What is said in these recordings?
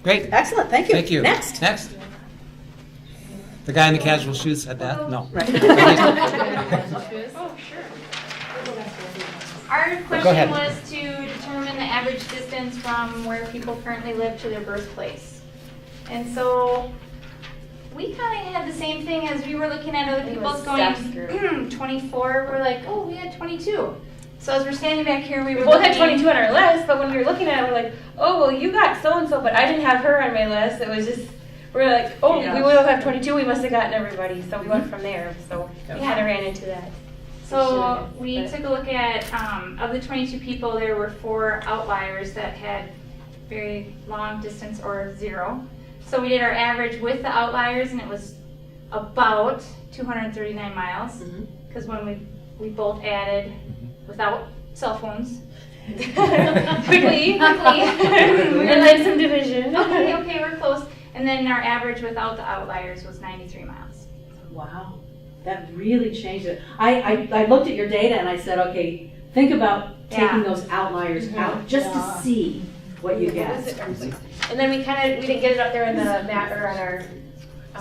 Great. Excellent, thank you. Thank you. Next. The guy in the casual shoes said that? No. Right. Oh, sure. Our ahead. question was to determine the average distance from where people currently live to their birthplace. And so we kind of had the same thing as we were looking at other people's going, 24, we're like, oh, we had 22. So as we're standing back here, we We were both had looking- 22 on our list, but when we were looking at it, we're like, oh, well, you got so-and-so, but I didn't have her on my list. It was just, we're like, oh, we will have 22. We must have gotten everybody. So we went from there. So we kind of ran into that. So we took a look at, of the 22 people, there were 4 outliers that had very long distance or 0. So we did our average with the outliers, and it was about 239 miles. Because when we both added without cell phones. quickly. We did some division. Okay, we're close. And then our average without the outliers was 93 miles. Wow, that really changed it. I looked at your data and I said, okay, think about taking those outliers out just to see what you get. And then we didn't get it up there in the map or on our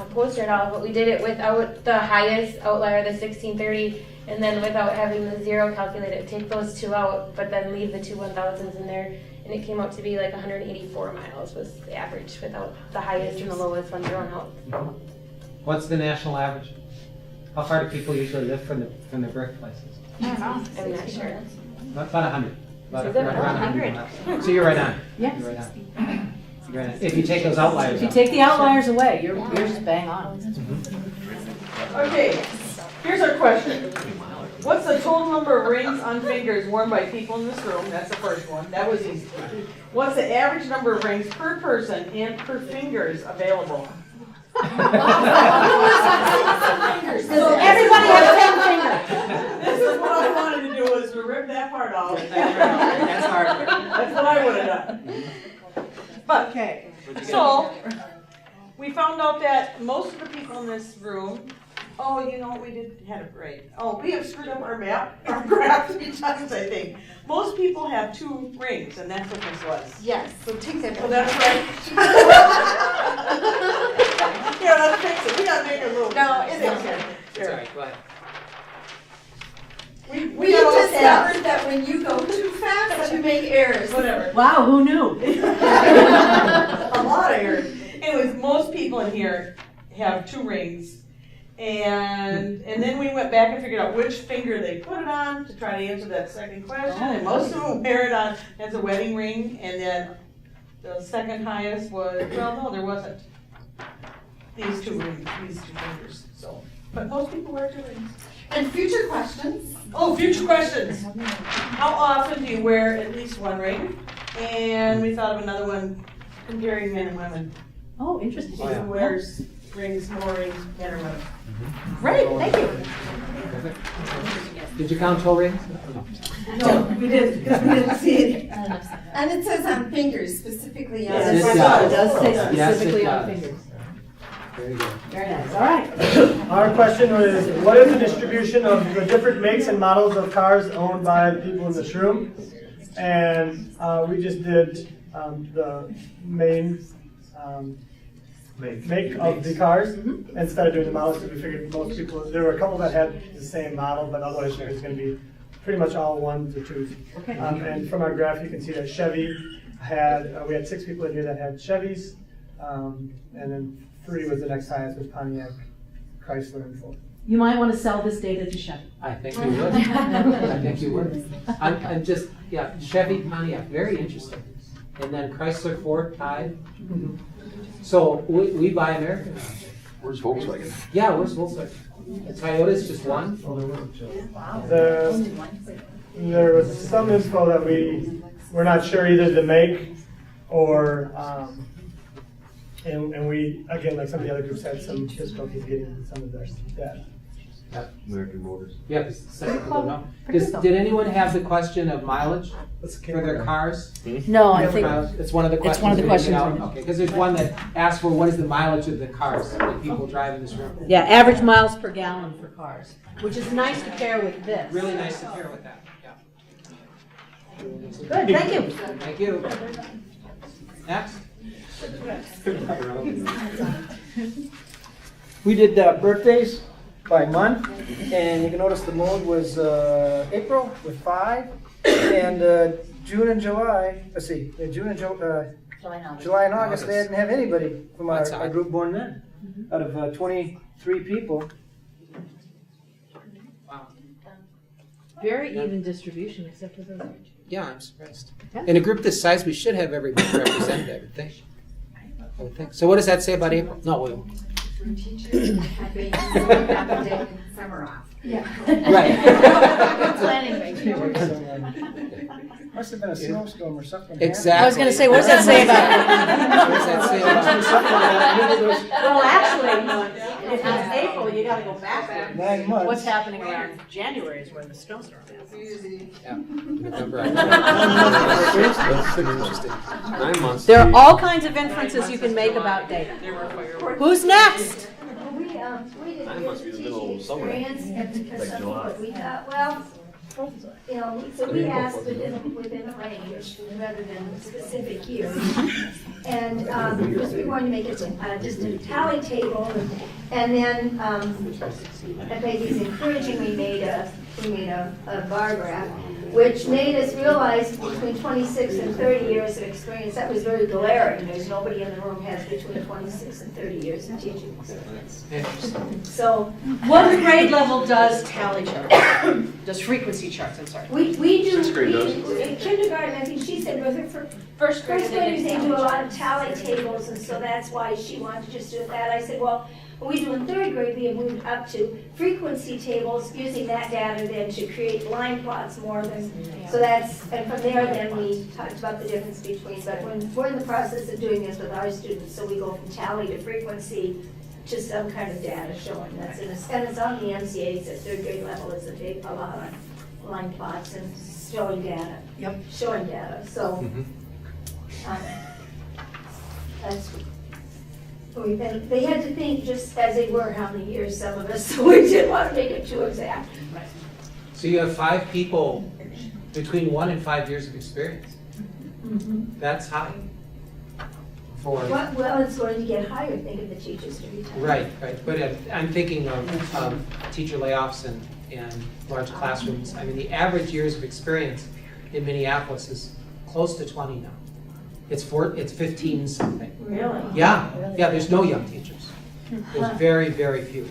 poster at all, but we did it without the highest outlier, the 1630, and then without having the 0 calculated. Take those 2 out, but then leave the 2 1000s in there. And it came out to be like 184 miles was the average without the highest and the lowest one thrown out. What's the national average? How far do people usually live from their birthplaces? I don't know. I'm not sure. About 100. About Is it right around 100? 100 miles. So you're right on. Yes. You're right on. You're right on. If you take those outliers If you out. take the outliers away, you're just bang on. Okay, here's our question. What's the total number of rings on fingers worn by people in this room? That's the first one. That was easy. What's the average number of rings per person and per fingers available? Everybody has 10 fingers. This is what I wanted to do, was to rip that part off. That's hard. That's what I would have done. But, Okay. so, we found out that most of the people in this room, oh, you know what, we had it right. Oh, we have screwed up our map, our graph 3 times, I think. Most people have 2 rings, and that's what this was. Yes, so take that. So that's right. Here, let's fix it. We gotta make it a little. No, it's fix okay. it. It's Here. all right, go ahead. We got all discovered that when you go too fast, you make errors. Whatever. Wow, who knew? A lot of errors. Anyways, most people in here have 2 rings. And then we went back and figured out which finger they put it on to try to answer that second question. And most of them wear it on as a wedding ring. And then the second highest was, well, no, there wasn't. These 2 rings, these 2 fingers. So, but most people wear 2 rings. And future questions? Oh, future questions. How often do you wear at least 1 ring? And we thought of another one comparing men and women. Oh, interesting. Who wears rings, more rings, men or women? Great, thank you. Did you count toe rings? No, we didn't, because we didn't see it. And it says on fingers, specifically on. Yes, It it does does. say Yes, it specifically on does. fingers. Very good. Very nice, all right. Our question was, what is the distribution of the different makes and models of cars owned by the people in this room? And we just did the main make of the cars instead of doing the models, because we figured most people, there were a couple that had the same model, but otherwise it was going to be pretty much all 1s or 2s. Okay. And from our graph, you can see that Chevy had, we had 6 people in here that had Chevys, and then 3 was the next highest, was Pontiac, Chrysler, and Ford. You might want to sell this data to Chevy. I think you would. I think you would. I'm just, yeah, Chevy, Pontiac, very interesting. And then Chrysler, Ford, tied. So we buy American. Where's Volkswagen? Yeah, where's Volkswagen? Toyota's just 1? There was some info that we're not sure either the make or, and we, again, like some of the other groups had some difficulties getting some of their data. American Motors. Yeah, did anyone have the question of mileage for their cars? No, I think, It's one of the questions. one of the we questions. didn't get out? Okay, because there's one that asks for what is the mileage of the cars that people drive in this room. yeah, average miles per gallon for cars, which is nice to pair with this. Really nice to pair with that. Yeah. Good, thank you. Thank you. Next. We did birthdays by month, and you can notice the mode was April with 5, and June and July, let's see, June and July and August, they didn't have anybody from our group born then. Out of 23 people. Wow. Very even distribution, except for the. Yeah, I'm surprised. In a group this size, we should have everybody represented, I would think. I would think. So what does that say about April? No, we won't. Happy summer off. Right. Must have been a snowstorm or something. Exactly. I was going to say, what does that say about it? What does that say about Well, actually, if it's April, you got to go back. 9 months. What's happening around January is where the snowstorm is. Yeah. November, Interesting. 9 months. There are all kinds of inferences you can make about data. Who's next? We did Mine must be the middle of summer. experience, and because Like some July. people, we thought, well, you know, so we asked within a range rather than specific years. And because we wanted to make it just a tally table, and then at Peggy's encouraging, we made a bar graph, which made us realize between 26 and 30 years of experience, that was very glaring. There's nobody in the room has between 26 and 30 years of teaching experience. Interesting. So What grade level does tally charts? Does frequency charts, I'm sorry. we do, Sixth grade does. in kindergarten, I think she said with her First first graders, they do a lot of tally tables, and so that's why she wanted to just do that. I said, well, when we do in third grade, we have moved up to frequency tables, using that data then to create line plots more than, so that's, and from there then we talked about the difference between, but we're in the process of doing this with our students, so we go from tally to frequency to some kind of data showing that's in a, and it's on the MCA's at third grade level, it's a lot of line plots and showing data. Yep. Showing data, so. That's, they had to think just as they were how many years, some of us, so we didn't want to make it too exact. So you have 5 people between 1 and 5 years of experience. That's high. For Well, it's going to get higher, think of the teachers to retire. right. But I'm thinking of teacher layoffs and large classrooms. I mean, the average years of experience in Minneapolis is close to 20 now. It's 15 something. Really? Yeah. There's no young teachers. There's very, very few.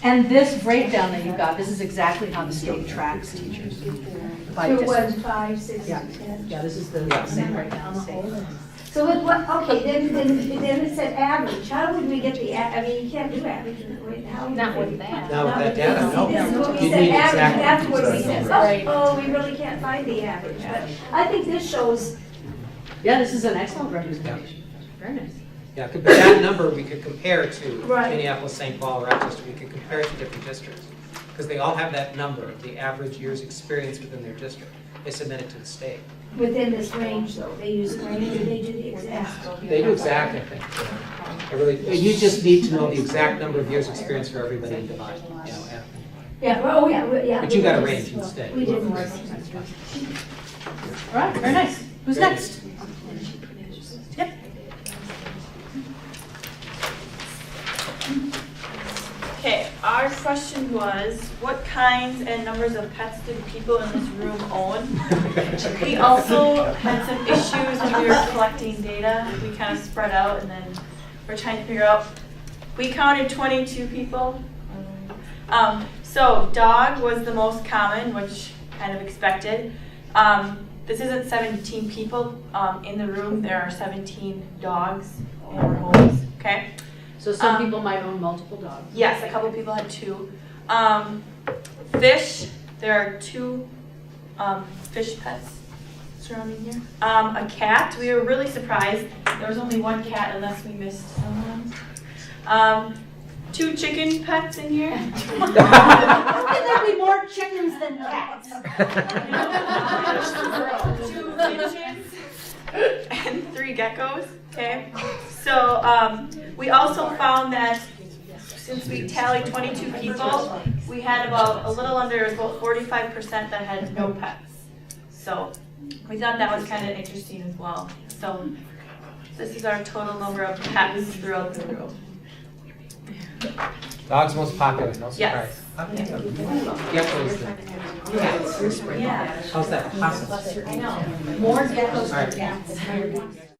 And this breakdown that you got, this is exactly how the state tracks teachers. By Through what, district. 5, 6, Yeah. 10? Yeah, this is the same breakdown. the state. So with what, okay, then it said average, how would we get the, I mean, you can't do average, how would we? Not with that. Now with that data, no. See, this is what we You said need average, exact- that's where we said, Right. oh, we really can't find the average. I think this shows, Yeah, this is an excellent representation. Very nice. Yeah, but that number we could compare to Right. Minneapolis, St. Paul, Rochester. We could compare it to different districts because they all have that number, the average year's experience within their district. They submit it to the state. within this range though, they use range or they do the exact. They do exact, I think. You just need to know the exact number of years' experience for everybody in divide. Yeah, well, oh, yeah, yeah. But you got a range instead. We did more. All right, very nice. Who's next? Yep. Okay, our question was, what kinds and numbers of pets did people in this room own? We also had some issues when we were collecting data. We kind of spread out and then we're trying to figure out, we counted 22 people. So dog was the most common, which kind of expected. This isn't 17 people in the room. There are 17 dogs in our homes, okay? So some people might own multiple dogs. Yes, a couple people had 2. Fish, there are 2 fish pets surrounding here. A cat, we were really surprised. There was only 1 cat unless we missed someone. 2 chicken pets in here. How can there be more chickens than cats? 2 pigeons and 3 geckos, okay? So we also found that since we tallied 22 people, we had about a little under, about 45% that had no pets. So we thought that was kind of interesting as well. So This is our total number of pets throughout the room. Dog's most popular, no surprise. Yes. Gecko is the cats. Yeah. How's that? Possums. I know. More geckos All right. than cats.